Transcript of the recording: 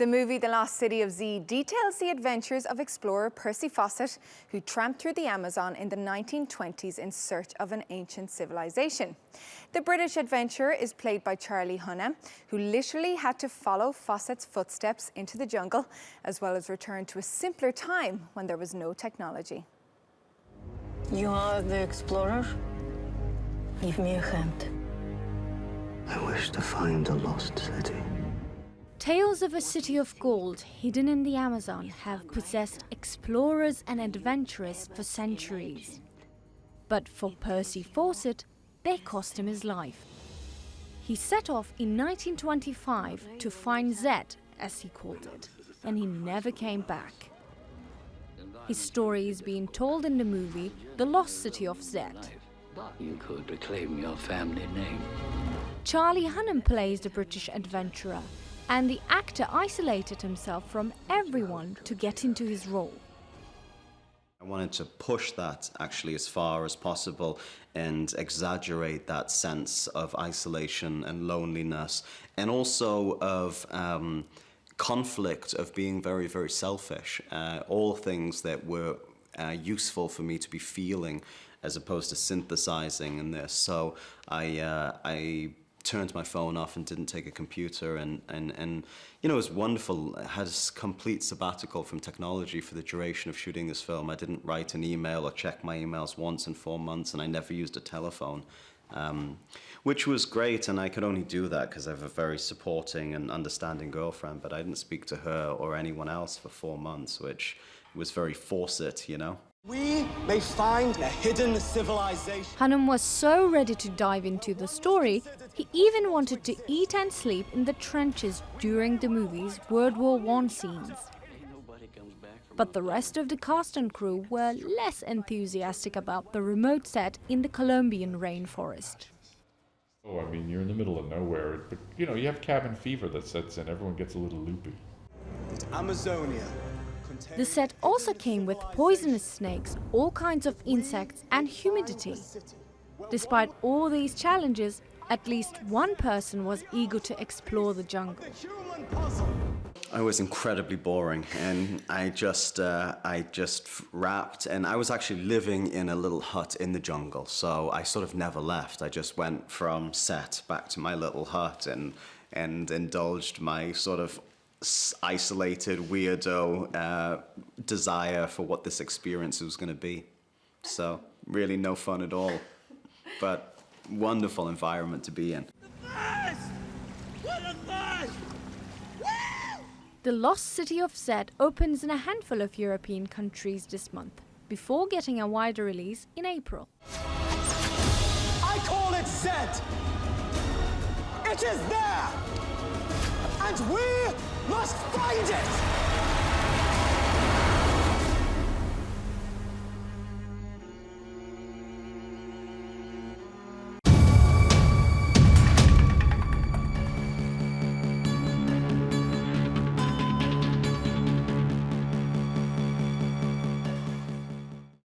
The movie The Lost City of Z details the adventures of explorer Percy Fawcett, who tramped through the Amazon in the 1920s in search of an ancient civilization. The British adventurer is played by Charlie Hunnam, who literally had to follow Fawcett's footsteps into the jungle, as well as return to a simpler time when there was no technology. You are the explorer? Give me a hand. I wish to find a lost city. Tales of a city of gold hidden in the Amazon have possessed explorers and adventurers for centuries. But for Percy Fawcett, they cost him his life. He set off in 1925 to find Z, as he called it, and he never came back. His story is being told in the movie The Lost City of Z. You could reclaim your family name. Charlie Hunnam plays the British adventurer, and the actor isolated himself from everyone to get into his role. I wanted to push that actually as far as possible and exaggerate that sense of isolation and loneliness, and also of conflict, of being very, very selfish. All things that were useful for me to be feeling as opposed to synthesizing in this. So I turned my phone off and didn't take a computer, and you know, it was wonderful. I had a complete sabbatical from technology for the duration of shooting this film. I didn't write an email or check my emails once in 4 months, and I never used a telephone, which was great, and I could only do that because I have a very supporting and understanding girlfriend, but I didn't speak to her or anyone else for 4 months, which was very Fawcett, you know? We may find a hidden civilization. Hunnam was so ready to dive into the story, he even wanted to eat and sleep in the trenches during the movie's World War I scenes. But the rest of the cast and crew were less enthusiastic about the remote set in the Colombian rainforest. Oh, I mean, you're in the middle of nowhere, but you know, you have cabin fever that sets in, everyone gets a little loopy. Amazonia. The set also came with poisonous snakes, all kinds of insects, and humidity. Despite all these challenges, at least one person was eager to explore the jungle. I was incredibly boring, and I just rapped, and I was actually living in a little hut in the jungle, so I sort of never left. I just went from set back to my little hut and indulged my sort of isolated weirdo desire for what this experience was going to be. So really no fun at all, but wonderful environment to be in. The Lost City of Z opens in a handful of European countries this month, before getting a wider release in April. I call it Z. It is there, and we must find it.